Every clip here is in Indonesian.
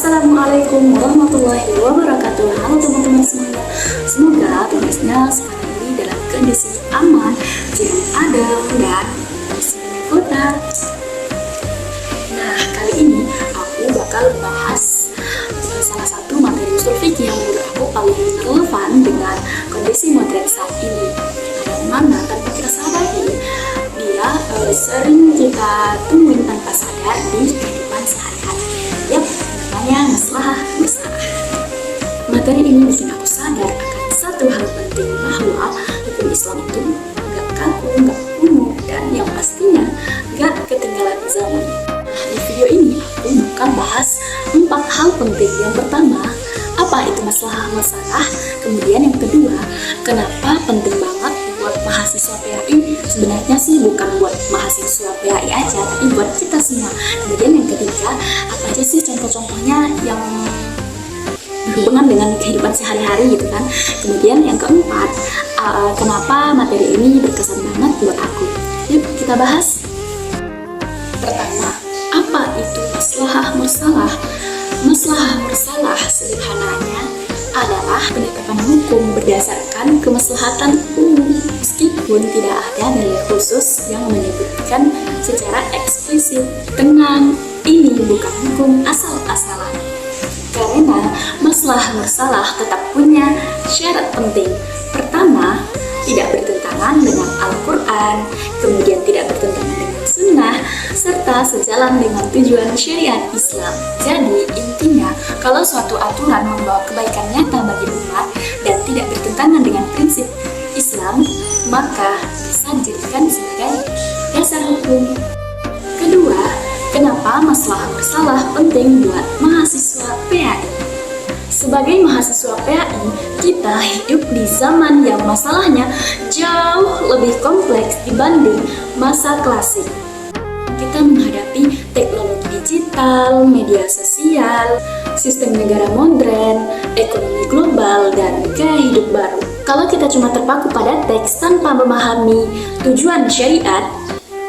Assalamualaikum warahmatullahi wabarakatuh. Halo teman-teman semuanya. Semoga tugasnya sekarang ini dalam kondisi aman, tidak ada dan berputar. Nah, kali ini aku bakal bahas salah satu materi usul fikih yang menurut aku paling relevan dengan kondisi modern saat ini. Yang mana tanpa kita sadari, dia sering kita temuin tanpa sadar di kehidupan sehari-hari. Yap, namanya masalah masalah. Materi ini bikin aku sadar akan satu hal penting, bahwa hukum Islam itu gak kaku, gak kumuh, dan yang pastinya gak ketinggalan zaman. Di video ini aku bakal bahas 4 hal penting. Yang pertama, apa itu masalah? Kemudian yang kedua, kenapa penting banget buat mahasiswa PAI? Sebenarnya sih bukan buat mahasiswa PAI aja, tapi buat kita semua. Kemudian yang ketiga, apa aja sih contoh-contohnya yang berhubungan dengan kehidupan sehari-hari gitu kan. Kemudian yang keempat, kenapa materi ini berkesan banget buat aku. Yuk kita bahas. Pertama, apa itu maslahah mursalah? Maslahah mursalah sederhananya adalah penetapan hukum berdasarkan kemaslahatan umum, meskipun tidak ada dalil khusus yang menyebutkan secara eksplisit. Tenang, ini bukan hukum asal-asalan, karena maslahah mursalah tetap punya syarat penting. Pertama, tidak bertentangan dengan Al-Quran, kemudian tidak bertentangan dengan Sunnah, serta sejalan dengan tujuan syariat Islam. Jadi intinya, kalau suatu aturan membawa kebaikan nyata bagi umat dan tidak bertentangan dengan prinsip Islam, maka bisa dijadikan sebagai dasar hukum. Kedua, kenapa maslahah mursalah penting buat mahasiswa PAI? Sebagai mahasiswa PAI, kita hidup di zaman yang masalahnya jauh lebih kompleks dibanding masa klasik. Kita menghadapi teknologi digital, media sosial, sistem negara modern, ekonomi global, dan gaya hidup baru. Kalau kita cuma terpaku pada teks tanpa memahami tujuan syariat,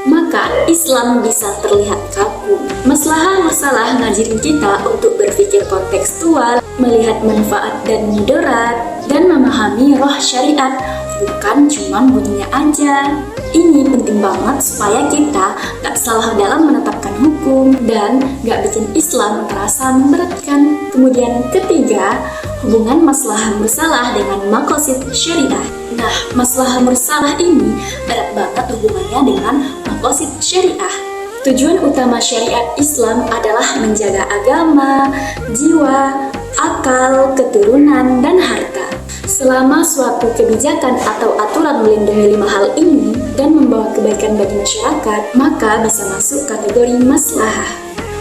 maka Islam bisa terlihat kaku. Maslahah mursalah ngajarin kita untuk berpikir kontekstual, melihat manfaat dan mudarat, dan memahami roh syariat, bukan cuma bunyinya aja. Ini penting banget supaya kita gak salah dalam menetapkan hukum dan gak bikin Islam terasa memberatkan. Kemudian ketiga, hubungan maslahah mursalah dengan maqasid syariah. Nah, maslahah mursalah ini erat banget hubungannya dengan maqasid syariah. Tujuan utama syariat Islam adalah menjaga agama, jiwa, akal, keturunan, dan harta. Selama suatu kebijakan atau aturan melindungi 5 hal ini dan membawa kebaikan bagi masyarakat, maka bisa masuk kategori maslahah.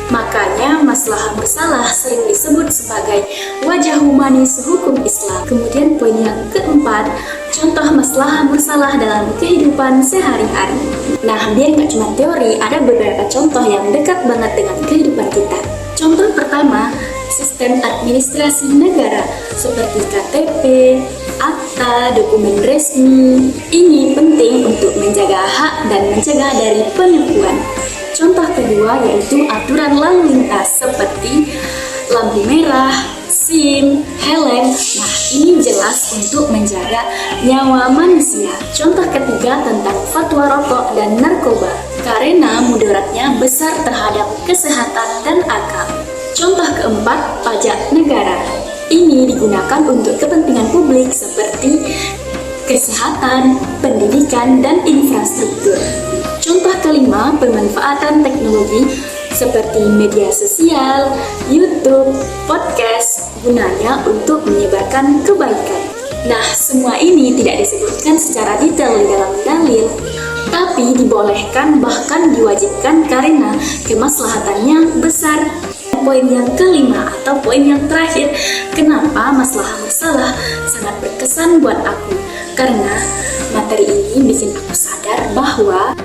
Makanya maslahah mursalah sering disebut sebagai wajah humanis hukum Islam. Kemudian poin yang keempat, contoh maslahah mursalah dalam kehidupan sehari-hari. Nah, biar nggak cuma teori, ada beberapa contoh yang dekat banget dengan kehidupan kita. Contoh pertama, sistem administrasi negara seperti KTP, akta, dokumen resmi. Ini penting untuk menjaga hak dan mencegah dari penipuan. Contoh kedua yaitu aturan lalu lintas seperti lampu merah, SIM, helm. Nah, ini jelas untuk menjaga nyawa manusia. Contoh ketiga tentang fatwa rokok dan narkoba, karena mudaratnya besar terhadap kesehatan dan akal. Contoh keempat, pajak negara. Ini digunakan untuk kepentingan publik seperti kesehatan, pendidikan, dan infrastruktur. Contoh kelima, pemanfaatan teknologi seperti media sosial, YouTube, podcast, gunanya untuk menyebarkan kebaikan. Nah, semua ini tidak disebutkan secara detail di dalam dalil, tapi dibolehkan bahkan diwajibkan karena kemaslahatannya besar. Poin yang kelima atau poin yang terakhir, kenapa maslahah mursalah sangat berkesan buat aku? Karena materi ini bikin aku sadar bahwa